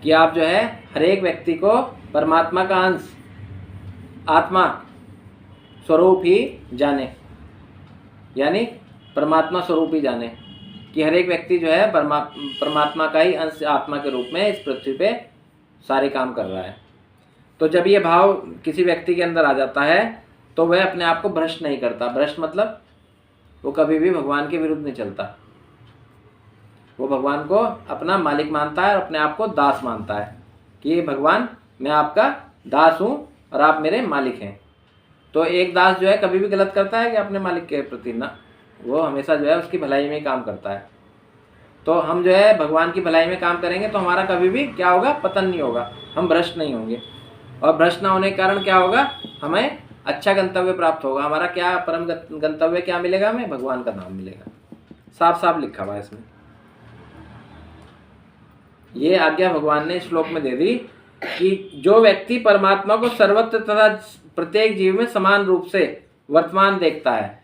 कि आप जो है हर एक व्यक्ति को परमात्मा का अंश, आत्मा स्वरूप ही जाने, यानी परमात्मा स्वरूप ही जाने कि हर एक व्यक्ति जो है परमात्मा का ही अंश आत्मा के रूप में इस पृथ्वी पे सारे काम कर रहा है। तो जब ये भाव किसी व्यक्ति के अंदर आ जाता है तो वह अपने आप को भ्रष्ट नहीं करता। भ्रष्ट मतलब वो कभी भी भगवान के विरुद्ध नहीं चलता। वो भगवान को अपना मालिक मानता है और अपने आप को दास मानता है कि भगवान मैं आपका दास हूँ और आप मेरे मालिक हैं। तो एक दास जो है कभी भी गलत करता है कि अपने मालिक के प्रति ना, वो हमेशा जो है उसकी भलाई में ही काम करता है। तो हम जो है भगवान की भलाई में काम करेंगे तो हमारा कभी भी क्या होगा, पतन नहीं होगा, हम भ्रष्ट नहीं होंगे। और भ्रष्ट ना होने के कारण क्या होगा, हमें अच्छा गंतव्य प्राप्त होगा। हमारा क्या परम गंतव्य क्या मिलेगा, हमें भगवान का नाम मिलेगा। साफ साफ लिखा हुआ है इसमें। ये आज्ञा भगवान ने श्लोक में दे दी कि जो व्यक्ति परमात्मा को सर्वत्र तथा प्रत्येक जीव में समान रूप से वर्तमान देखता है।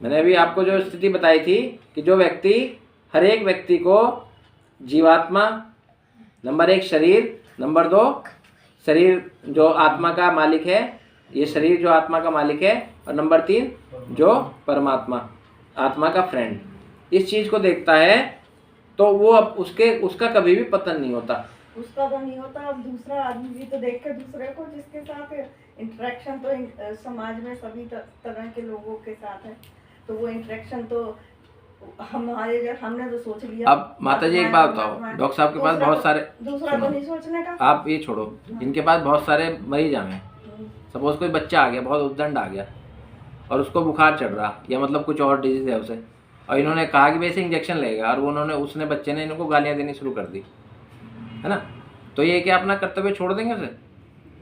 मैंने अभी आपको जो स्थिति बताई थी कि जो व्यक्ति हर एक व्यक्ति को जीवात्मा, नंबर 1 शरीर, नंबर 2 शरीर जो आत्मा का मालिक है, ये शरीर जो आत्मा का मालिक है, और नंबर 3 जो परमात्मा आत्मा का फ्रेंड, इस चीज को देखता है तो वो अब उसका कभी भी पतन नहीं होता। उसका तो नहीं होता। अब दूसरा आदमी भी तो देख के दूसरे को, जिसके साथ इंटरेक्शन तो समाज में सभी तरह के लोगों के साथ है, तो वो इंटरेक्शन तो हमने तो सोच लिया। अब माता जी एक बात बताओ, डॉक्टर साहब के पास बहुत सारे, दूसरा तो नहीं सोचने का, आप ये छोड़ो, इनके पास बहुत सारे मरीज आए हैं। सपोज कोई बच्चा आ गया, बहुत उद्दंड आ गया और उसको बुखार चढ़ रहा, या मतलब कुछ और डिजीज है उसे, और इन्होंने कहा कि वैसे इंजेक्शन लेगा, और उसने बच्चे ने इनको गालियां देनी शुरू कर दी, है ना। तो ये क्या अपना कर्तव्य छोड़ देंगे उसे?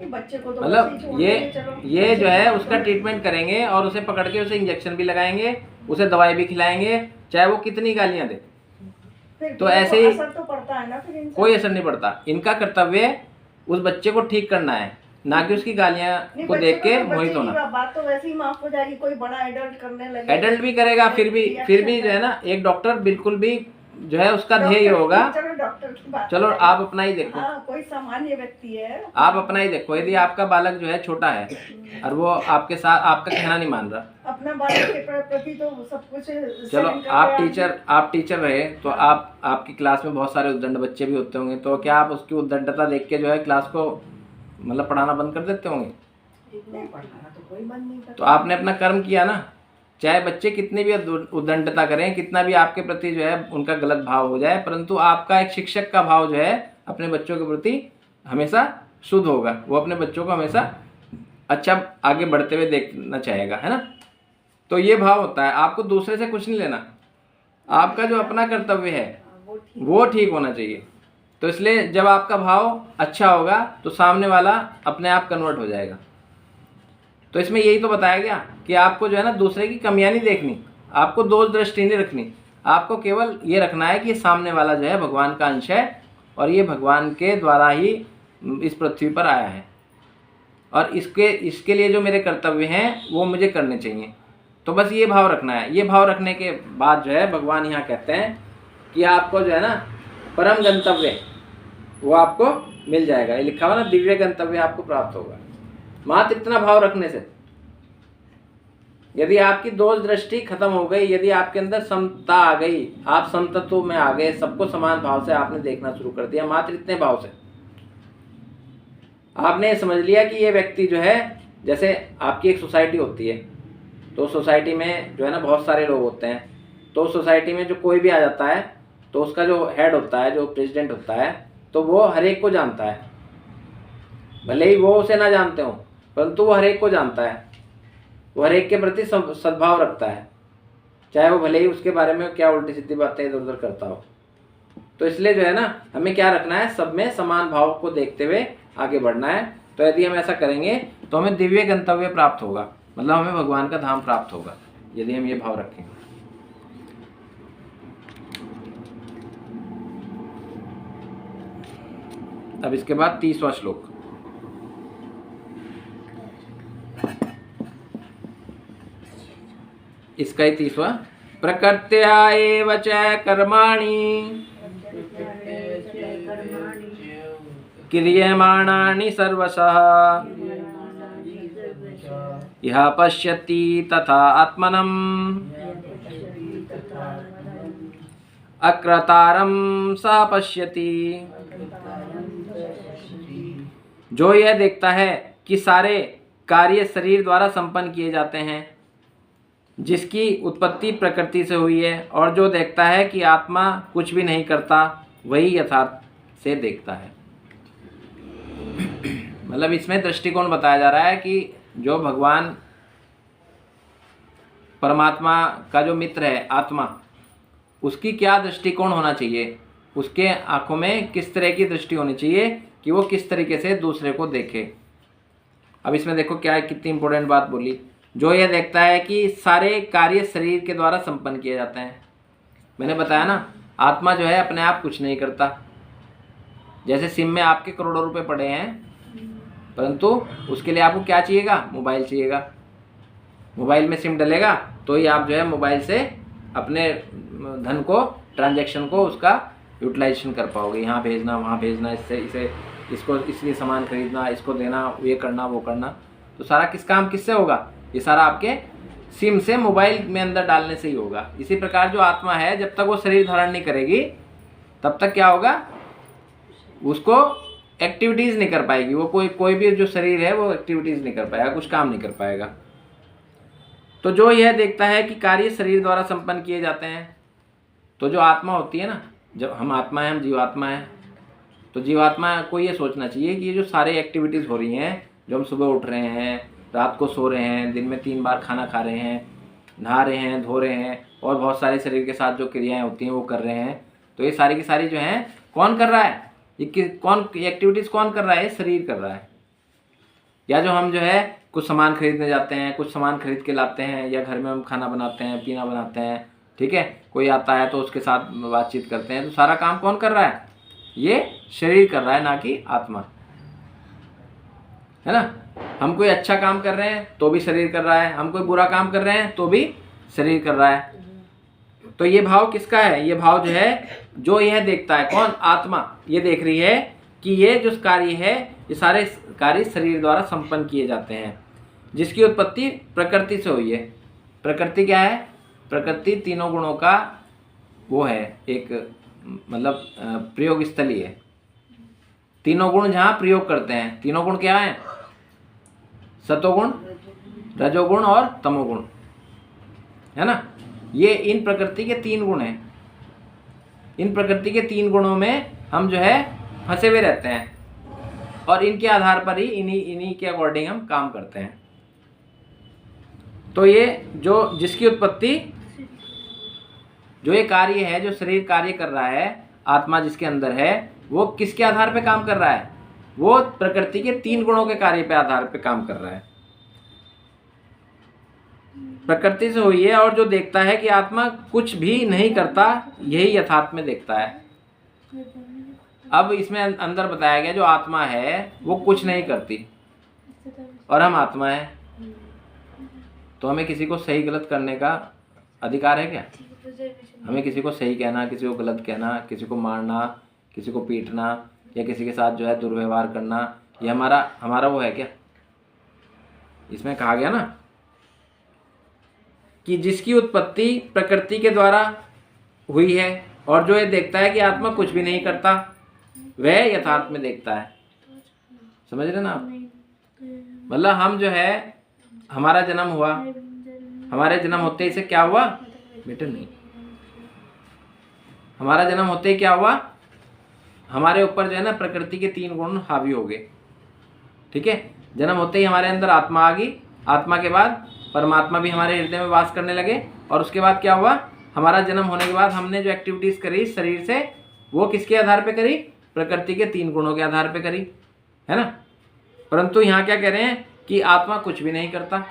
बच्चे को तो मतलब ये जो है उसका ट्रीटमेंट करेंगे और उसे पकड़ के उसे इंजेक्शन भी लगाएंगे, उसे दवाई भी खिलाएंगे, चाहे वो कितनी गालियां दे। तो ऐसे ही असर तो पड़ता है ना, फिर कोई असर नहीं पड़ता। इनका कर्तव्य उस बच्चे को ठीक करना है, ना कि उसकी गालियां को देख के मोहित होना। बात तो वैसे ही माफ हो जाएगी, कोई बड़ा एडल्ट करने लगे, एडल्ट भी करेगा, फिर भी जो है ना, एक डॉक्टर बिल्कुल भी जो है उसका ध्येय होगा, डॉक्टर की बात, चलो आप अपना ही देखो। कोई सामान्य व्यक्ति है, आप अपना ही देखो। यदि आपका बालक जो है छोटा है और वो आपके साथ आपका कहना नहीं मान रहा, अपना बालक के प्रति तो सब कुछ, चलो आप टीचर रहे तो आपकी क्लास में बहुत सारे उद्दंड बच्चे भी होते होंगे, तो क्या आप उसकी उद्दंडता देख के जो है क्लास को मतलब पढ़ाना बंद कर देते होंगे? नहीं, पढ़ाना तो कोई बंद नहीं करता। तो आपने अपना कर्म किया ना। चाहे बच्चे कितनी भी उद्दंडता करें, कितना भी आपके प्रति जो है उनका गलत भाव हो जाए, परंतु आपका एक शिक्षक का भाव जो है अपने बच्चों के प्रति हमेशा शुद्ध होगा। वो अपने बच्चों को हमेशा अच्छा आगे बढ़ते हुए देखना चाहेगा, है ना। तो ये भाव होता है। आपको दूसरे से कुछ नहीं लेना, आपका जो अपना कर्तव्य है वो ठीक होना चाहिए। तो इसलिए जब आपका भाव अच्छा होगा तो सामने वाला अपने आप कन्वर्ट हो जाएगा। तो इसमें यही तो बताया गया कि आपको जो है ना दूसरे की कमियां नहीं देखनी, आपको दोष दृष्टि नहीं रखनी, आपको केवल ये रखना है कि सामने वाला जो है भगवान का अंश है और ये भगवान के द्वारा ही इस पृथ्वी पर आया है, और इसके लिए जो मेरे कर्तव्य हैं वो मुझे करने चाहिए। तो बस ये भाव रखना है। ये भाव रखने के बाद जो है भगवान यहाँ कहते हैं कि आपको जो है ना परम गंतव्य वो आपको मिल जाएगा। ये लिखा हुआ ना, दिव्य गंतव्य आपको प्राप्त होगा मात्र इतना भाव रखने से। यदि आपकी दोष दृष्टि खत्म हो गई, यदि आपके अंदर समता आ गई, आप समतत्व में आ गए, सबको समान भाव से आपने देखना शुरू कर दिया, मात्र इतने भाव से आपने समझ लिया कि ये व्यक्ति जो है, जैसे आपकी एक सोसाइटी होती है, तो सोसाइटी में जो है ना बहुत सारे लोग होते हैं, तो सोसाइटी में जो कोई भी आ जाता है तो उसका जो हेड होता है, जो प्रेसिडेंट होता है, तो वो हर एक को जानता है। भले ही वो उसे ना जानते हो, परंतु वो हर एक को जानता है, वो हर एक के प्रति सद्भाव रखता है, चाहे वो भले ही उसके बारे में क्या उल्टी सीधी बातें इधर उधर करता हो। तो इसलिए जो है ना हमें क्या रखना है, सब में समान भाव को देखते हुए आगे बढ़ना है। तो यदि हम ऐसा करेंगे तो हमें दिव्य गंतव्य प्राप्त होगा, मतलब हमें भगवान का धाम प्राप्त होगा, यदि हम ये भाव रखेंगे। अब इसके बाद 30वां श्लोक, इसका ही 30वां, प्रकृत्या एव च कर्माणि क्रियमाणानि सर्वशः यः पश्यति तथा आत्मनम् अकृतारं सः पश्यति। जो यह देखता है कि सारे कार्य शरीर द्वारा संपन्न किए जाते हैं, जिसकी उत्पत्ति प्रकृति से हुई है, और जो देखता है कि आत्मा कुछ भी नहीं करता, वही यथार्थ से देखता है। मतलब इसमें दृष्टिकोण बताया जा रहा है कि जो भगवान परमात्मा का जो मित्र है आत्मा, उसकी क्या दृष्टिकोण होना चाहिए, उसके आंखों में किस तरह की दृष्टि होनी चाहिए कि वो किस तरीके से दूसरे को देखे। अब इसमें देखो क्या है, कितनी इंपॉर्टेंट बात बोली। जो यह देखता है कि सारे कार्य शरीर के द्वारा संपन्न किए जाते हैं। मैंने बताया ना, आत्मा जो है अपने आप कुछ नहीं करता। जैसे सिम में आपके करोड़ों रुपए पड़े हैं, परंतु उसके लिए आपको क्या चाहिएगा, मोबाइल चाहिएगा। मोबाइल में सिम डलेगा तो ही आप जो है मोबाइल से अपने धन को, ट्रांजैक्शन को, उसका यूटिलाइजेशन कर पाओगे। यहाँ भेजना, वहाँ भेजना, इसको इसलिए सामान खरीदना, इसको देना, ये करना, वो करना। तो सारा किस काम किससे होगा, ये सारा आपके सिम से मोबाइल में अंदर डालने से ही होगा। इसी प्रकार जो आत्मा है, जब तक वो शरीर धारण नहीं करेगी तब तक क्या होगा, उसको एक्टिविटीज़ नहीं कर पाएगी। वो कोई भी जो शरीर है वो एक्टिविटीज़ नहीं कर पाएगा, कुछ काम नहीं कर पाएगा। तो जो यह देखता है कि कार्य शरीर द्वारा संपन्न किए जाते हैं, तो जो आत्मा होती है ना, जब हम आत्मा हैं, हम जीवात्मा हैं, तो जीवात्मा को ये सोचना चाहिए कि ये जो सारी एक्टिविटीज़ हो रही हैं, जो हम सुबह उठ रहे हैं, रात को सो रहे हैं, दिन में 3 बार खाना खा रहे हैं, नहा रहे हैं, धो रहे हैं, और बहुत सारे शरीर के साथ जो क्रियाएं होती हैं वो कर रहे हैं, तो ये सारी की सारी जो हैं कौन कर रहा है, ये एक्टिविटीज़ कौन कर रहा है, शरीर कर रहा है। या जो हम जो है कुछ सामान खरीदने जाते हैं, कुछ सामान खरीद के लाते हैं, या घर में हम खाना बनाते हैं, पीना बनाते हैं, ठीक है, कोई आता है तो उसके साथ बातचीत करते हैं, तो सारा काम कौन कर रहा है, ये शरीर कर रहा है, ना कि आत्मा, है ना। हम कोई अच्छा काम कर रहे हैं तो भी शरीर कर रहा है, हम कोई बुरा काम कर रहे हैं तो भी शरीर कर रहा है। तो ये भाव किसका है, ये भाव जो है, जो यह देखता है, कौन, आत्मा, ये देख रही है कि ये जो कार्य है, ये सारे कार्य शरीर द्वारा संपन्न किए जाते हैं, जिसकी उत्पत्ति प्रकृति से हुई है। प्रकृति क्या है, प्रकृति तीनों गुणों का वो है, एक मतलब प्रयोग स्थली है। तीनों गुण जहाँ प्रयोग करते हैं, तीनों गुण क्या हैं, सतोगुण, रजोगुण और तमोगुण, है ना। ये इन प्रकृति के 3 गुण हैं। इन प्रकृति के 3 गुणों में हम जो है फंसे हुए रहते हैं, और इनके आधार पर ही इन्हीं के अकॉर्डिंग हम काम करते हैं। तो ये जो जिसकी उत्पत्ति, जो ये कार्य है, जो शरीर कार्य कर रहा है, आत्मा जिसके अंदर है, वो किसके आधार पे काम कर रहा है, वो प्रकृति के 3 गुणों के कार्य पे आधार पे काम कर रहा है, प्रकृति से हुई है। और जो देखता है कि आत्मा कुछ भी नहीं करता, यही यथार्थ में देखता है। अब इसमें अंदर बताया गया, जो आत्मा है वो कुछ नहीं करती, और हम आत्मा है, तो हमें किसी को सही गलत करने का अधिकार है क्या? हमें किसी को सही कहना, किसी को गलत कहना, किसी को मारना, किसी को पीटना, या किसी के साथ जो है दुर्व्यवहार करना, ये हमारा वो है क्या? इसमें कहा गया ना कि जिसकी उत्पत्ति प्रकृति के द्वारा हुई है, और जो ये देखता है कि आत्मा कुछ भी नहीं करता, वह यथार्थ में देखता है। समझ रहे ना आप? मतलब हम जो है, हमारा जन्म हुआ, हमारे जन्म होते ही से क्या हुआ बेटे, नहीं, हमारा जन्म होते ही क्या हुआ, हमारे ऊपर जो है ना प्रकृति के 3 गुण हावी हो गए, ठीक है। जन्म होते ही हमारे अंदर आत्मा आ गई, आत्मा के बाद परमात्मा भी हमारे हृदय में वास करने लगे, और उसके बाद क्या हुआ, हमारा जन्म होने के बाद हमने जो एक्टिविटीज़ करी शरीर से, वो किसके आधार पे करी, प्रकृति के 3 गुणों के आधार पे करी, है ना। परंतु यहाँ क्या कह रहे हैं कि आत्मा कुछ भी नहीं करता।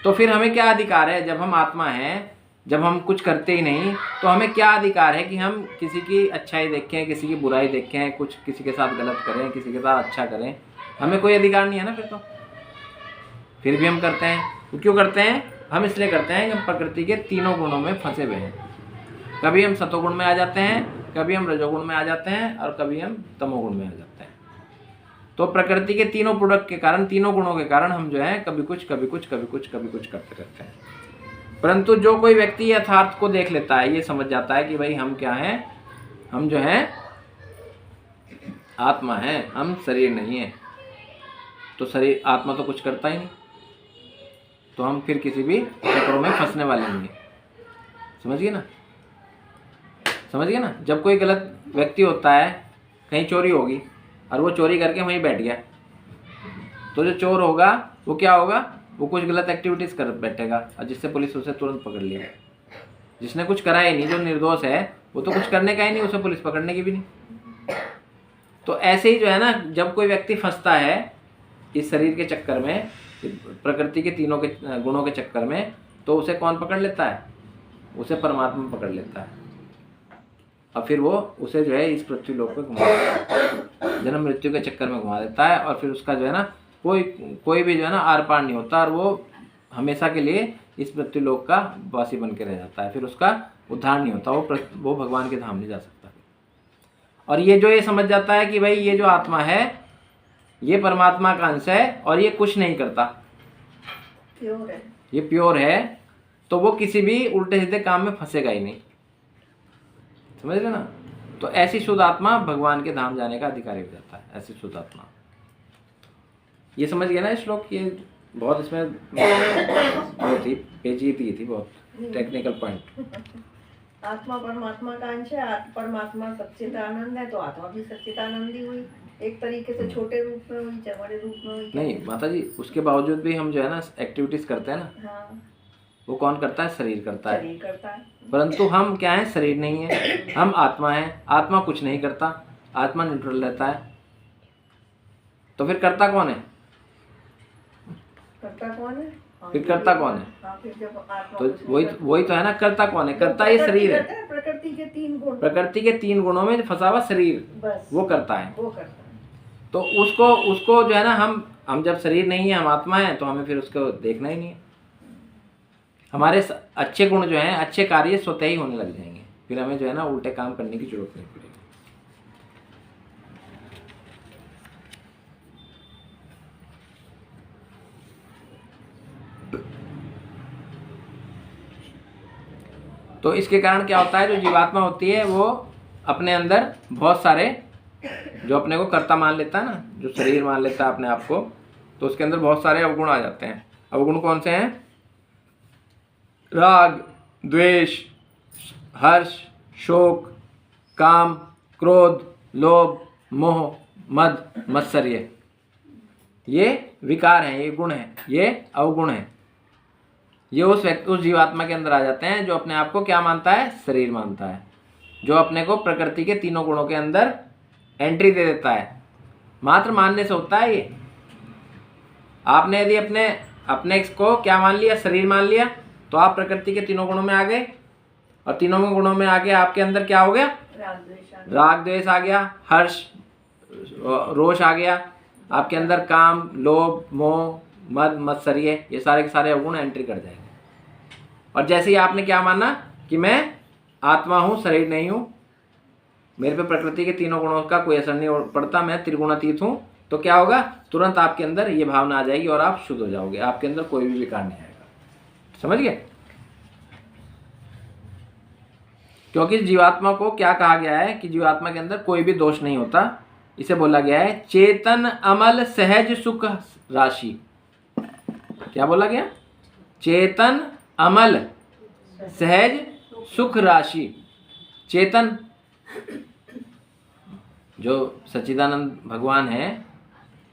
तो फिर हमें क्या अधिकार है, जब हम आत्मा हैं, जब हम कुछ करते ही नहीं, तो हमें क्या अधिकार है कि हम किसी की अच्छाई देखें, किसी की बुराई देखें, कुछ किसी के साथ गलत करें, किसी के साथ अच्छा करें? हमें कोई अधिकार नहीं है ना फिर भी हम करते हैं। वो क्यों करते हैं? हम इसलिए करते हैं कि हम प्रकृति के 3 गुणों में फंसे हुए हैं। कभी हम सतोगुण में आ जाते हैं, कभी हम रजोगुण में आ जाते हैं और कभी हम तमोगुण में आ जाते हैं। तो प्रकृति के तीनों प्रोडक्ट के कारण, तीनों गुणों के कारण हम जो है कभी कुछ कभी कुछ कभी कुछ कभी कुछ करते रहते हैं। परंतु जो कोई व्यक्ति यथार्थ को देख लेता है, ये समझ जाता है कि भाई हम क्या हैं, हम जो हैं आत्मा है, हम शरीर नहीं है, तो शरीर आत्मा तो कुछ करता ही नहीं, तो हम फिर किसी भी चक्रों में फंसने वाले नहीं है। समझिए ना, समझिए ना। जब कोई गलत व्यक्ति होता है, कहीं चोरी होगी और वो चोरी करके वहीं बैठ गया, तो जो चोर होगा वो क्या होगा, वो कुछ गलत एक्टिविटीज़ कर बैठेगा और जिससे पुलिस उसे तुरंत पकड़ लिया। जिसने कुछ करा ही नहीं, जो निर्दोष है, वो तो कुछ करने का ही नहीं, उसे पुलिस पकड़ने की भी नहीं। तो ऐसे ही जो है ना, जब कोई व्यक्ति फंसता है इस शरीर के चक्कर में, प्रकृति के तीनों के गुणों के चक्कर में, तो उसे कौन पकड़ लेता है, उसे परमात्मा पकड़ लेता है और फिर वो उसे जो है इस पृथ्वी लोक पे घुमा देता है, जन्म मृत्यु के चक्कर में घुमा देता है। और फिर उसका जो है ना कोई भी जो है ना आर पार नहीं होता और वो हमेशा के लिए इस पृथ्वी लोक का वासी बन के रह जाता है। फिर उसका उद्धार नहीं होता, वो भगवान के धाम नहीं जा सकता। और ये जो ये समझ जाता है कि भाई ये जो आत्मा है ये परमात्मा का अंश है और ये कुछ नहीं करता, प्योर है, ये प्योर है, तो वो किसी भी उल्टे सीधे काम में फंसेगा ही नहीं। समझ रहे ना। तो ऐसी शुद्ध आत्मा भगवान के धाम जाने का अधिकारी हो जाता है, ऐसी शुद्ध आत्मा। ये समझ गया ना श्लोक, ये बहुत इसमें वो थी पेचीदगी थी, बहुत टेक्निकल पॉइंट। आत्मा परमात्मा का अंश है, परमात्मा सच्चिदानंद है, तो आत्मा भी सच्चिदानंद ही हुई, एक तरीके से छोटे रूप में हुई, चाहे बड़े रूप में हुई। नहीं माता जी, उसके बावजूद भी हम जो है ना एक्टिविटीज करते हैं ना, हाँ, वो कौन करता है, शरीर करता है। शरीर करता है, परंतु हम क्या है, शरीर नहीं है, हम आत्मा है। आत्मा कुछ नहीं करता, आत्मा न्यूट्रल रहता है। तो फिर करता कौन है, करता कौन है? फिर करता कौन है? हाँ, फिर जब आत्मा तो कुछ नहीं वही तो है ना, करता कौन है, करता ये शरीर है। प्रकृति के तीन गुण, प्रकृति के तीन गुणों में फंसा हुआ शरीर, बस वो करता है। वो करता है। तो उसको जो है ना, हम जब शरीर नहीं है, हम आत्मा है, तो हमें फिर उसको देखना ही नहीं है। हमारे अच्छे गुण जो हैं, अच्छे कार्य स्वतः ही होने लग जाएंगे, फिर हमें जो है ना उल्टे काम करने की जरूरत नहीं पड़ेगी। तो इसके कारण क्या होता है, जो जीवात्मा होती है वो अपने अंदर बहुत सारे, जो अपने को कर्ता मान लेता है ना, जो शरीर मान लेता है अपने आप को, तो उसके अंदर बहुत सारे अवगुण आ जाते हैं। अवगुण कौन से हैं, राग, द्वेष, हर्ष, शोक, काम, क्रोध, लोभ, मोह, मद, मत्सर्य, ये विकार हैं, ये गुण हैं, ये अवगुण हैं। ये उस जीवात्मा के अंदर आ जाते हैं जो अपने आप को क्या मानता है, शरीर मानता है, जो अपने को प्रकृति के तीनों गुणों के अंदर एंट्री दे देता है। मात्र मानने से होता है ये। आपने यदि अपने को क्या मान लिया, शरीर मान लिया, तो आप प्रकृति के तीनों गुणों में आ गए, और तीनों गुणों में आके आपके अंदर क्या हो गया, राग द्वेष आ गया, हर्ष रोष आ गया, आपके अंदर काम, लोभ, मोह, मद, मत्सर्य, ये सारे के सारे अवगुण एंट्री कर जाएंगे। और जैसे ही आपने क्या माना कि मैं आत्मा हूँ, शरीर नहीं हूँ, मेरे पे प्रकृति के तीनों गुणों का कोई असर नहीं पड़ता, मैं त्रिगुणातीत हूँ, तो क्या होगा, तुरंत आपके अंदर ये भावना आ जाएगी और आप शुद्ध हो जाओगे, आपके अंदर कोई भी विकार नहीं आएगा। समझ गए। क्योंकि जीवात्मा को क्या कहा गया है कि जीवात्मा के अंदर कोई भी दोष नहीं होता। इसे बोला गया है चेतन अमल सहज सुख राशि। क्या बोला गया, चेतन अमल सहज सुख राशि। चेतन जो सच्चिदानंद भगवान है,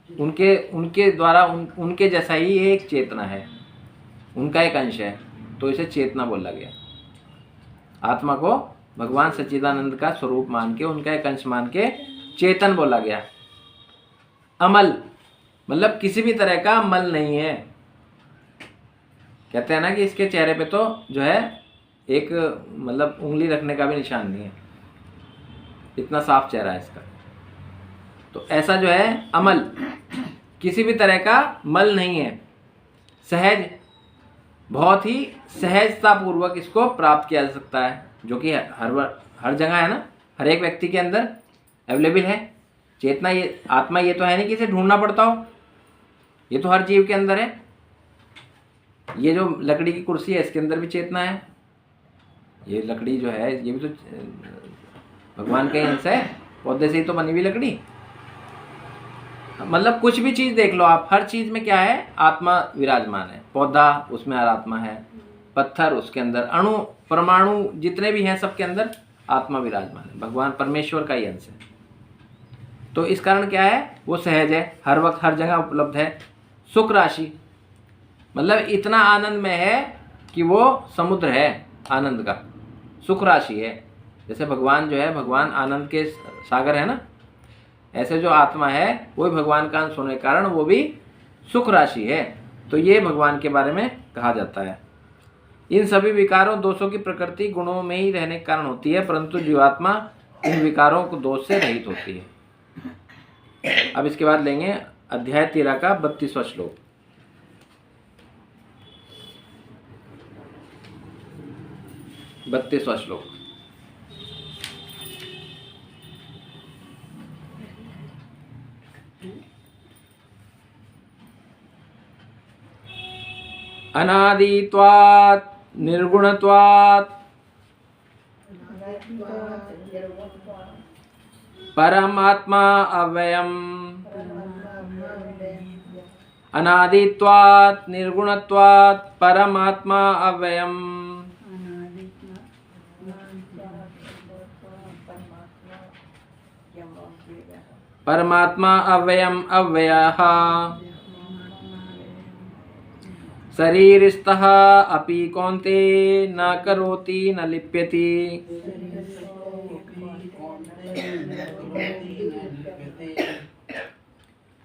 उनके द्वारा उनके जैसा ही ये एक चेतना है, उनका एक अंश है, तो इसे चेतना बोला गया। आत्मा को भगवान सच्चिदानंद का स्वरूप मान के, उनका एक अंश मान के चेतन बोला गया। अमल मतलब किसी भी तरह का मल नहीं है। कहते हैं ना कि इसके चेहरे पे तो जो है एक मतलब उंगली रखने का भी निशान नहीं है, इतना साफ चेहरा है इसका। तो ऐसा जो है अमल, किसी भी तरह का मल नहीं है, सहज, बहुत ही सहजता पूर्वक इसको प्राप्त किया जा सकता है। जो कि हर जगह है ना, हर एक व्यक्ति के अंदर अवेलेबल है। चेतना, ये आत्मा ये तो है नहीं कि इसे ढूंढना पड़ता हो, ये तो हर जीव के अंदर है। ये जो लकड़ी की कुर्सी है इसके अंदर भी चेतना है। ये लकड़ी जो है ये भी तो भगवान का ही अंश है, पौधे से ही तो बनी हुई लकड़ी। मतलब कुछ भी चीज़ देख लो आप, हर चीज़ में क्या है, आत्मा विराजमान है। पौधा उसमें आत्मा है, पत्थर उसके अंदर, अणु परमाणु जितने भी हैं सबके अंदर आत्मा विराजमान है। भगवान परमेश्वर का ही अंश है। तो इस कारण क्या है, वो सहज है, हर वक्त हर जगह उपलब्ध है। सुख राशि मतलब इतना आनंद में है कि वो समुद्र है आनंद का, सुख राशि है। जैसे भगवान जो है, भगवान आनंद के सागर है ना, ऐसे जो आत्मा है वो भगवान का अंश होने के कारण वो भी सुख राशि है। तो ये भगवान के बारे में कहा जाता है। इन सभी विकारों दोषों की प्रकृति गुणों में ही रहने के कारण होती है, परंतु जीवात्मा इन विकारों को दोष से रहित होती है। अब इसके बाद लेंगे अध्याय 13 का 32वां श्लोक। बत्तीसवां श्लोक। अनादित्वात् निर्गुणत्वात् परमात्मा अव्ययम्। अनादित्वात् निर्गुणत्वात् परमात्मा अव्ययम्। परमात्मा अव्ययम् अव्ययः शरीरस्थः अपि कौन्तेय न करोति न लिप्यति।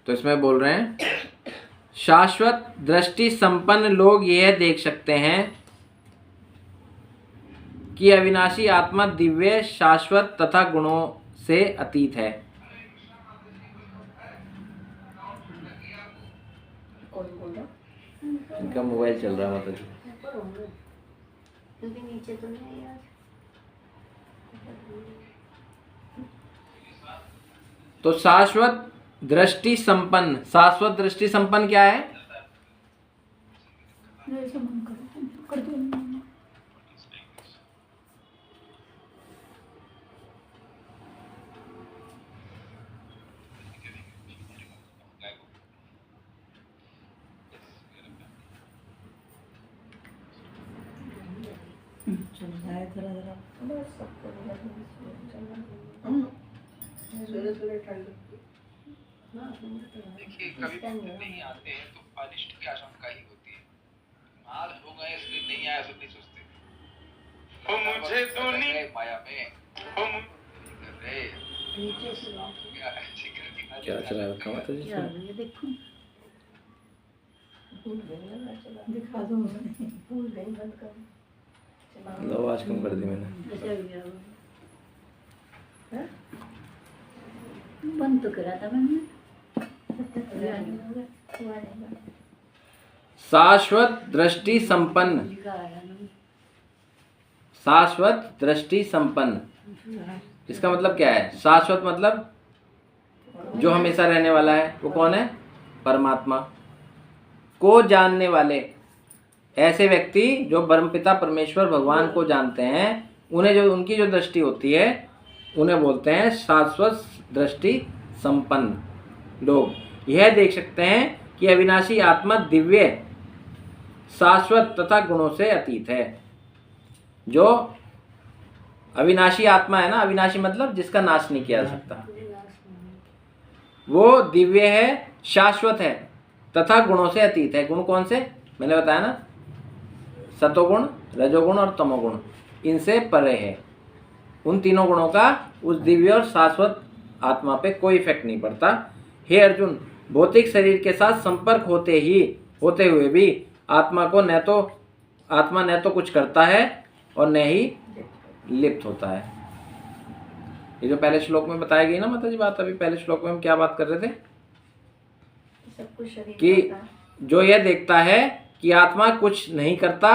तो इसमें बोल रहे हैं, शाश्वत दृष्टि संपन्न लोग यह देख सकते हैं कि अविनाशी आत्मा दिव्य, शाश्वत तथा गुणों से अतीत है। इनका मोबाइल चल रहा है मतलब नीचे तो नहीं यार। तो शाश्वत दृष्टि संपन्न, शाश्वत दृष्टि संपन्न क्या है? देखिए कभी नहीं आते हैं तो अनिष्ट की आशंका ही होती है। माल हो गए इसलिए नहीं आया ऐसा नहीं सोचते। वो मुझे तो नहीं माया में वो कर रहे नीचे से क्या चला रखा हुआ था जिसमें? ये देखो दिखा दो, भूल गई, बंद कर। लो आवाज कम कर दी मैंने। बंद तो करा था मैंने। शाश्वत दृष्टि संपन्न, शाश्वत दृष्टि संपन्न, इसका मतलब क्या है? शाश्वत मतलब जो हमेशा रहने वाला है, वो कौन है? परमात्मा को जानने वाले ऐसे व्यक्ति जो परमपिता परमेश्वर भगवान को जानते हैं, उन्हें जो उनकी जो दृष्टि होती है उन्हें बोलते हैं शाश्वत दृष्टि संपन्न लोग। यह देख सकते हैं कि अविनाशी आत्मा दिव्य, शाश्वत तथा गुणों से अतीत है। जो अविनाशी आत्मा है ना, अविनाशी मतलब जिसका नाश नहीं किया जा सकता, वो दिव्य है, शाश्वत है तथा गुणों से अतीत है। गुण कौन से? मैंने बताया ना, सतोगुण, रजोगुण और तमोगुण, इनसे परे है। उन तीनों गुणों का उस दिव्य और शाश्वत आत्मा पे कोई इफेक्ट नहीं पड़ता। हे अर्जुन, भौतिक शरीर के साथ संपर्क होते हुए भी आत्मा न तो कुछ करता है और न ही लिप्त होता है। ये जो पहले श्लोक में बताई गई ना माता जी बात, अभी पहले श्लोक में हम क्या बात कर रहे थे सब कुछ शरीर कि होता है। जो यह देखता है कि आत्मा कुछ नहीं करता,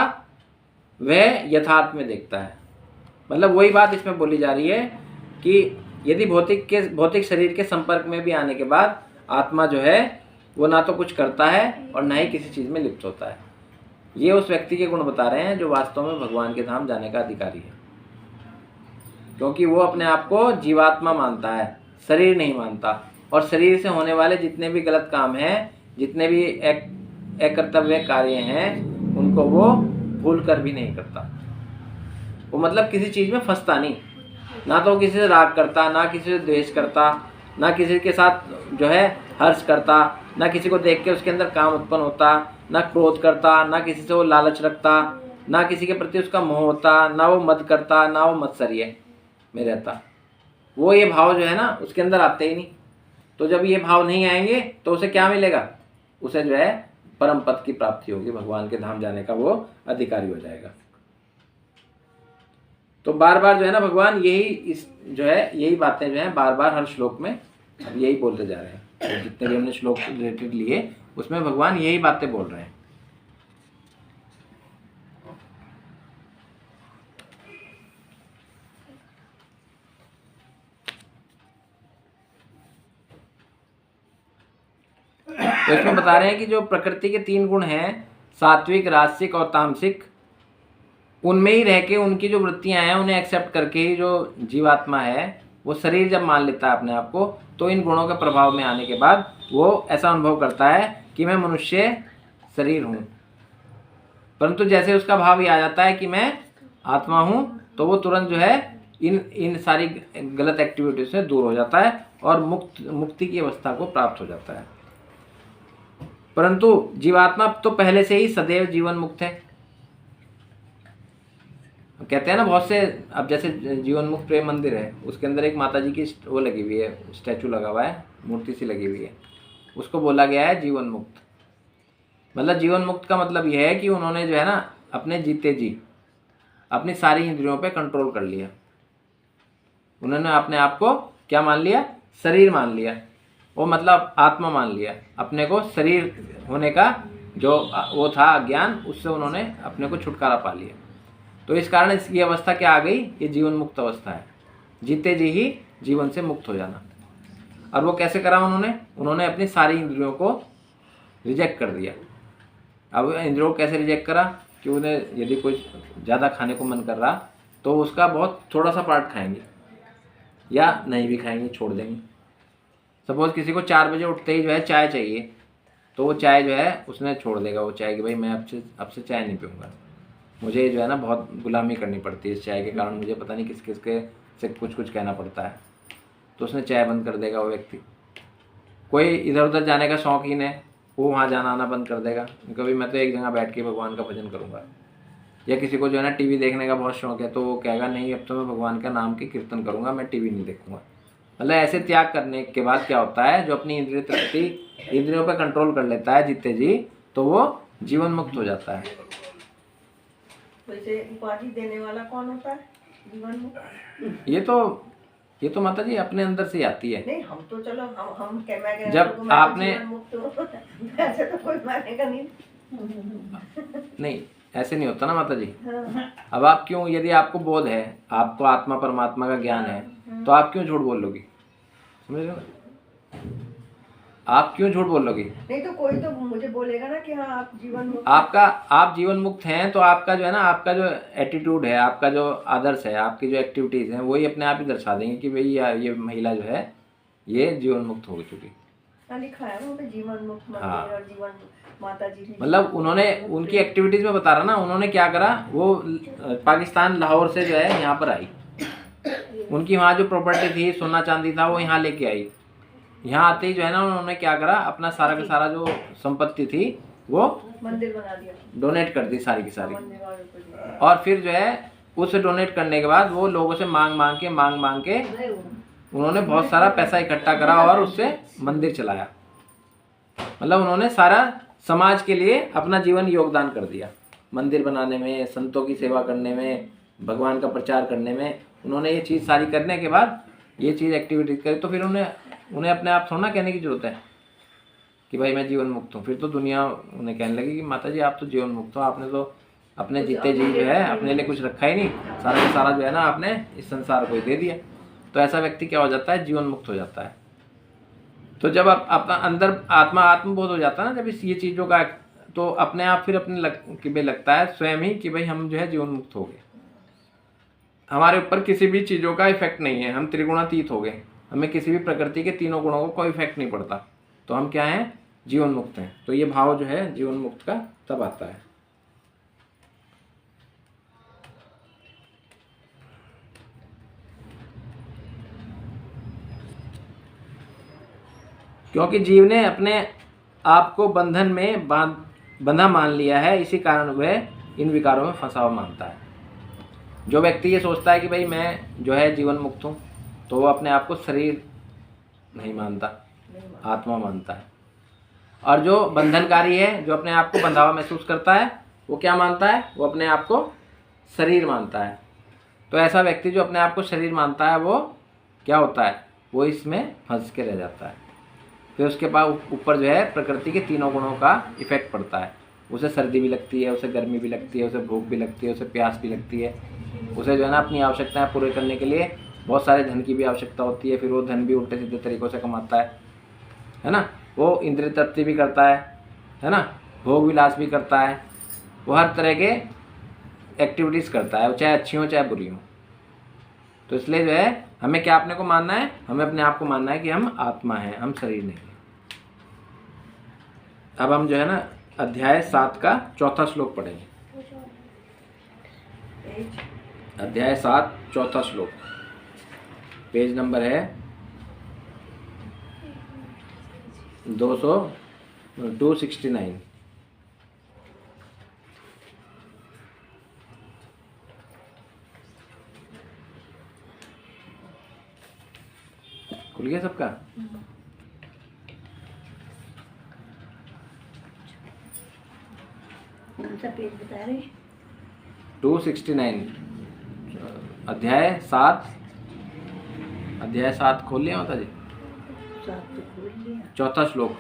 वह यथार्थ में देखता है। मतलब वही बात इसमें बोली जा रही है कि यदि भौतिक शरीर के संपर्क में भी आने के बाद आत्मा जो है वो ना तो कुछ करता है और ना ही किसी चीज़ में लिप्त होता है। ये उस व्यक्ति के गुण बता रहे हैं जो वास्तव में भगवान के धाम जाने का अधिकारी है, क्योंकि वो अपने आप को जीवात्मा मानता है, शरीर नहीं मानता। और शरीर से होने वाले जितने भी गलत काम हैं, जितने भी अकर्तव्य कार्य हैं, उनको वो भूल कर भी नहीं करता। वो मतलब किसी चीज़ में फंसता नहीं, ना तो किसी से राग करता, ना किसी से द्वेष करता, ना किसी के साथ जो है हर्ष करता, ना किसी को देख के उसके अंदर काम उत्पन्न होता, ना क्रोध करता, ना किसी से वो लालच रखता, ना किसी के प्रति उसका मोह होता, ना वो मद करता, ना वो मत्सर्य में रहता। वो ये भाव जो है ना उसके अंदर आते ही नहीं। तो जब ये भाव नहीं आएंगे तो उसे क्या मिलेगा? उसे जो है परम पद की प्राप्ति होगी, भगवान के धाम जाने का वो अधिकारी हो जाएगा। तो बार बार जो है ना भगवान यही बातें जो है बार बार हर श्लोक में अब यही बोलते जा रहे हैं। तो जितने भी हमने श्लोक रिलेटेड लिए उसमें भगवान यही बातें बोल रहे हैं। तो इसमें बता रहे हैं कि जो प्रकृति के 3 गुण हैं, सात्विक, राजसिक और तामसिक, उनमें ही रह के उनकी जो वृत्तियां हैं उन्हें एक्सेप्ट करके ही जो जीवात्मा है वो शरीर जब मान लेता है अपने आप को, तो इन गुणों के प्रभाव में आने के बाद वो ऐसा अनुभव करता है कि मैं मनुष्य शरीर हूँ। परंतु जैसे उसका भाव ये आ जाता है कि मैं आत्मा हूँ, तो वो तुरंत जो है इन सारी गलत एक्टिविटीज से दूर हो जाता है और मुक्ति की अवस्था को प्राप्त हो जाता है। परंतु जीवात्मा तो पहले से ही सदैव जीवन मुक्त है। कहते हैं ना बहुत से, अब जैसे जीवन मुक्त प्रेम मंदिर है, उसके अंदर एक माता जी की वो लगी हुई है, स्टैचू लगा हुआ है, मूर्ति सी लगी हुई है, उसको बोला गया है जीवन मुक्त। मतलब जीवन मुक्त का मतलब यह है कि उन्होंने जो है ना अपने जीते जी अपनी सारी इंद्रियों पे कंट्रोल कर लिया। उन्होंने अपने आप को क्या मान लिया? शरीर मान लिया। वो मतलब आत्मा मान लिया। अपने को शरीर होने का जो वो था अज्ञान, उससे उन्होंने अपने को छुटकारा पा लिया। तो इस कारण इसकी अवस्था क्या आ गई? ये जीवन मुक्त अवस्था है, जीते जी ही जीवन से मुक्त हो जाना। और वो कैसे करा उन्होंने अपनी सारी इंद्रियों को रिजेक्ट कर दिया। अब इंद्रियों को कैसे रिजेक्ट करा कि उन्हें यदि कुछ ज़्यादा खाने को मन कर रहा तो उसका बहुत थोड़ा सा पार्ट खाएंगे या नहीं भी खाएंगे, छोड़ देंगे। सपोज किसी को 4 बजे उठते ही जो है चाय चाहिए, तो वो चाय जो है उसने छोड़ देगा वो चाय कि भाई मैं अब से चाय नहीं पीऊँगा, मुझे जो है ना बहुत गुलामी करनी पड़ती है इस चाय के कारण, मुझे पता नहीं किस किसके से कुछ कहना पड़ता है, तो उसने चाय बंद कर देगा वो व्यक्ति। कोई इधर उधर जाने का शौकीन है, वो वहाँ जाना आना बंद कर देगा, कभी मैं तो एक जगह बैठ के भगवान का भजन करूँगा। या किसी को जो है ना टीवी देखने का बहुत शौक है, तो वो कहेगा नहीं अब तो मैं भगवान का नाम के कीर्तन करूँगा, मैं टीवी नहीं देखूँगा। मतलब ऐसे त्याग करने के बाद क्या होता है, जो अपनी इंद्रियों पर कंट्रोल कर लेता है जीते जी, तो वो जीवन मुक्त हो जाता है। वैसे उपाधि देने वाला कौन होता है जीवन मुक्त? ये तो माता जी अपने अंदर से आती है। नहीं, हम तो चलो हम मैं जब आपने ऐसे तो कोई मानेगा नहीं, ऐसे नहीं होता ना माता जी। हाँ। अब आप क्यों, यदि आपको बोध है, आपको आत्मा परमात्मा का ज्ञान है, तो आप क्यों झूठ बोल लोगी? समझ रहे हो? आप क्यों झूठ बोल लोगी? नहीं तो कोई तो मुझे बोलेगा ना कि हाँ आप जीवन मुक्त, आप जीवन मुक्त हैं, तो आपका जो है ना, आपका जो एटीट्यूड है, आपका जो आदर्श है, आपकी जो एक्टिविटीज़ हैं, वही अपने आप ही दर्शा देंगे कि भाई ये महिला जो है ये जीवन मुक्त हो चुकी। लिखा है वहाँ पे जीवन मुक्त मंदिर। हाँ। और जीवन माता जी मतलब उन्होंने उनकी एक्टिविटीज़ में बता रहा ना, उन्होंने क्या करा, वो पाकिस्तान लाहौर से जो है यहाँ पर आई, उनकी वहाँ जो प्रॉपर्टी थी, सोना चांदी था, वो यहाँ लेके आई। यहाँ आते ही जो है ना उन्होंने क्या करा, अपना सारा का सारा जो संपत्ति थी वो मंदिर बना दिया, डोनेट कर दी सारी की सारी। मंदिर वालों को दिया। और फिर जो है उस डोनेट करने के बाद वो लोगों से मांग मांग के उन्होंने बहुत सारा पैसा इकट्ठा करा और उससे मंदिर चलाया। मतलब उन्होंने सारा समाज के लिए अपना जीवन योगदान कर दिया, मंदिर बनाने में, संतों की सेवा करने में, भगवान का प्रचार करने में। उन्होंने ये चीज़ सारी करने के बाद ये चीज़ एक्टिविटीज करी, तो फिर उन्हें अपने आप थोड़ा ना कहने की जरूरत है कि भाई मैं जीवन मुक्त हूँ। फिर तो दुनिया उन्हें कहने लगी कि माता जी आप तो जीवन मुक्त हो, आपने तो अपने जीते जी जो है अपने लिए कुछ रखा ही नहीं, सारा का सारा जो है ना आपने इस संसार को ही दे दिया। तो ऐसा व्यक्ति क्या हो जाता है, जीवन मुक्त हो जाता है। तो जब आप अपना अंदर आत्मबोध हो जाता है ना जब ये चीज़ों का, तो अपने आप फिर अपने लगता है स्वयं ही कि भाई हम जो है जीवन मुक्त हो गए, हमारे ऊपर किसी भी चीज़ों का इफेक्ट नहीं है, हम त्रिगुणातीत हो गए, हमें किसी भी प्रकृति के तीनों गुणों को कोई इफेक्ट नहीं पड़ता, तो हम क्या हैं, जीवन मुक्त हैं। तो ये भाव जो है जीवन मुक्त का तब आता है। क्योंकि जीव ने अपने आप को बंधन में बंधा मान लिया है, इसी कारण वह इन विकारों में फंसा हुआ मानता है। जो व्यक्ति ये सोचता है कि भाई मैं जो है जीवन मुक्त हूँ, तो वो अपने आप को शरीर नहीं मानता, आत्मा मानता है। और जो बंधनकारी है, जो अपने आप को बंधा हुआ महसूस करता है, वो क्या मानता है, वो अपने आप को शरीर मानता है। तो ऐसा व्यक्ति जो अपने आप को शरीर मानता है, वो क्या होता है, वो इसमें फंस के रह जाता है। फिर उसके पास ऊपर जो है प्रकृति के तीनों गुणों का इफेक्ट पड़ता है। उसे सर्दी भी लगती है, उसे गर्मी भी लगती है, उसे भूख भी लगती है, उसे प्यास भी लगती है, उसे जो है ना अपनी आवश्यकताएं पूरे करने के लिए बहुत सारे धन की भी आवश्यकता होती है। फिर वो धन भी उल्टे सीधे तरीक़ों से कमाता है ना। वो इंद्रिय तृप्ति भी करता है ना, भोग विलास भी करता है, वो हर तरह के एक्टिविटीज़ करता है, चाहे अच्छी हो चाहे बुरी हो। तो इसलिए जो है हमें क्या अपने को मानना है, हमें अपने आप को मानना है कि हम आत्मा हैं, हम शरीर नहीं हैं। अब हम जो है ना अध्याय 7 का चौथा श्लोक पढ़ेंगे। अध्याय 7 चौथा श्लोक, पेज नंबर है 269। खुल गया सबका? कौन सा पेज बता रहे? 269 अध्याय 7। अध्याय 7 खोल लिया माता जी? 7 तो खोल लिया। चौथा श्लोक।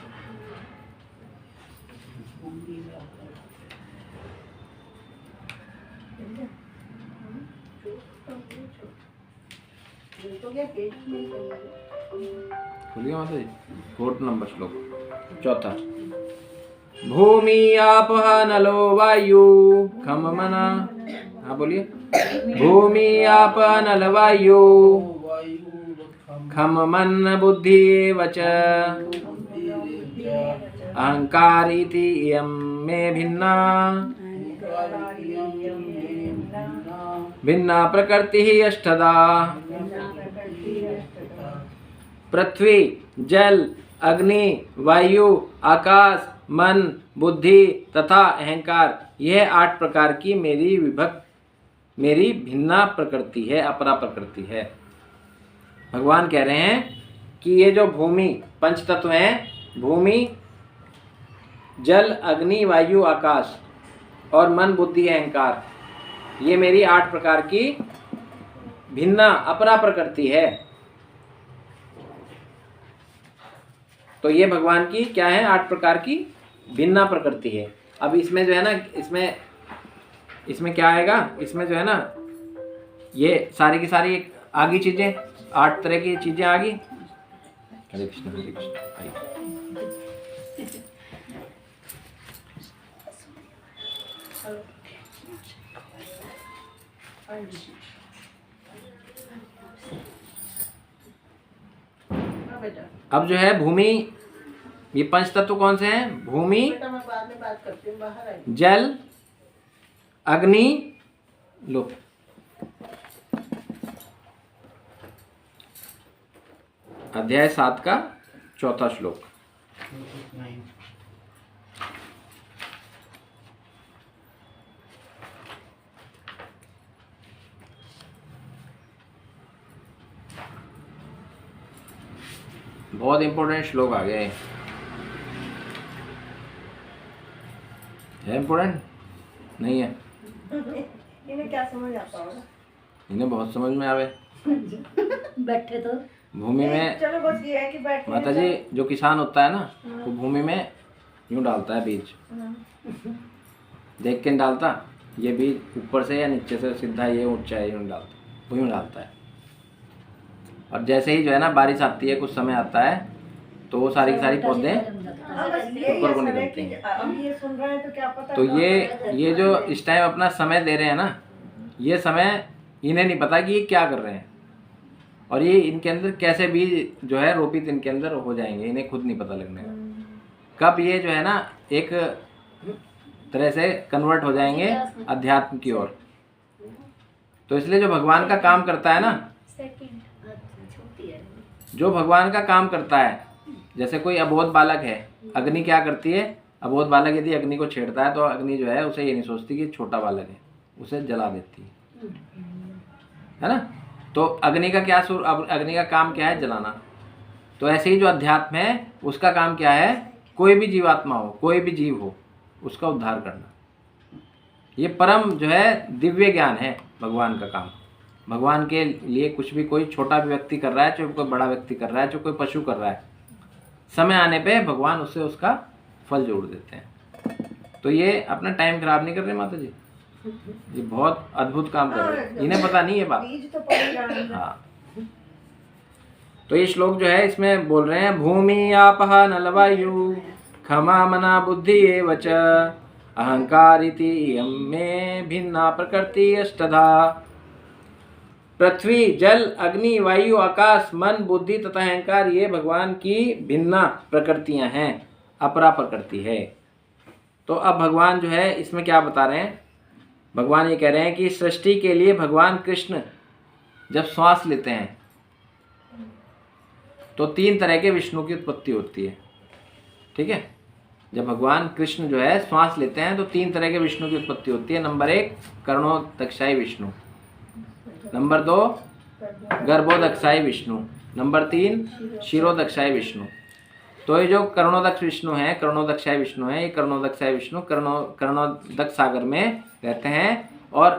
खुल गया माता जी? 4 नंबर श्लोक, चौथा। भूमि आपः नलो वायु खम मना, हाँ बोलिए। भूमि आप नल वायु खम मन बुद्धि वच अहंकार इति इयं मे भिन्ना भिन्ना प्रकृति अष्टधा। पृथ्वी, जल, अग्नि, वायु, आकाश, मन, बुद्धि तथा अहंकार, यह 8 प्रकार की मेरी भिन्ना प्रकृति है, अपरा प्रकृति है। भगवान कह रहे हैं कि ये जो भूमि, पंच तत्व हैं, भूमि, जल, अग्नि, वायु, आकाश और मन, बुद्धि, अहंकार, ये मेरी 8 प्रकार की भिन्ना अपरा प्रकृति है। तो ये भगवान की क्या है, 8 प्रकार की भिन्ना प्रकृति है। अब इसमें जो है ना, इसमें क्या आएगा, इसमें जो है ना ये सारी की सारी आगी चीजें, 8 तरह की चीजें आ गई। हरे कृष्ण हरे कृष्ण। अब जो है भूमि, ये पंच तत्व कौन से हैं? भूमि, जल, अग्नि, लो, अध्याय 7 का चौथा श्लोक। बहुत इंपॉर्टेंट श्लोक आ गए है। इंपॉर्टेंट नहीं है? इन्हें क्या समझ आता होगा? इन्हें बहुत समझ में आवे। बैठे तो भूमि में, चलो बस ये है कि बैठ माता जी, जो किसान होता है ना, वो भूमि में यूं डालता है बीज, देख के नहीं डालता, ये बीज ऊपर से या नीचे से सीधा ये ऊंचा ये डालता वही डालता है। और जैसे ही जो है ना बारिश आती है, कुछ समय आता है, तो वो सारी की सारी पौधे हाँ, बस यही ऊपर को असर है निकलती कि हैं। अब ये सुन रहे हैं तो क्या पता तो कहाँ ये जो इस टाइम अपना समय दे रहे हैं ना, ये समय इन्हें नहीं पता कि ये क्या कर रहे हैं और ये इनके अंदर कैसे बीज जो है रोपित इनके अंदर हो जाएंगे, इन्हें खुद नहीं पता लगने का कब ये जो है ना एक तरह से कन्वर्ट हो जाएंगे अध्यात्म की ओर। तो इसलिए जो भगवान का काम करता है ना, जो भगवान का काम करता है, जैसे कोई अबोध बालक है, अग्नि क्या करती है, अबोध बालक यदि अग्नि को छेड़ता है तो अग्नि जो है उसे ये नहीं सोचती कि छोटा बालक है, उसे जला देती है ना। तो अग्नि का क्या अग्नि का काम क्या है, जलाना। तो ऐसे ही जो अध्यात्म है उसका काम क्या है, कोई भी जीवात्मा हो, कोई भी जीव हो, उसका उद्धार करना। ये परम जो है दिव्य ज्ञान है भगवान का काम। भगवान के लिए कुछ भी कोई छोटा भी व्यक्ति कर रहा है, चाहे कोई बड़ा व्यक्ति कर रहा है, चाहे कोई पशु कर रहा है, समय आने पे भगवान उससे उसका फल जोड़ देते हैं। तो ये अपना टाइम खराब नहीं कर रहे माता जी, ये बहुत अद्भुत काम कर रहे हैं, इन्हें पता नहीं है बात। बीज तो पड़ जाएंगे। हाँ, तो ये श्लोक जो है इसमें बोल रहे हैं, भूमि आपः नल वायु क्षमा मना बुद्धि एव च अहंकार इति इयं मे भिन्ना प्रकृति अष्टधा। पृथ्वी, जल, अग्नि, वायु, आकाश, मन, बुद्धि तथा अहंकार ये भगवान की भिन्ना प्रकृतियां हैं, अपरा प्रकृति है। तो अब भगवान जो है इसमें क्या बता रहे हैं, भगवान ये कह रहे हैं कि सृष्टि के लिए भगवान कृष्ण जब श्वास लेते हैं तो 3 तरह के विष्णु की उत्पत्ति होती है। ठीक है, जब भगवान कृष्ण जो है श्वास लेते हैं तो 3 तरह के विष्णु की उत्पत्ति होती है। Number 1 Karanodakshayi Vishnu, number 2 Garbhodakshayi Vishnu, number 3 Kshirodakshayi Vishnu. तो ये जो कर्णोदक्ष विष्णु है, कर्णोदक्षाई विष्णु है, ये कर्णोदक्षाई विष्णु कर्णोदक्ष सागर में रहते हैं और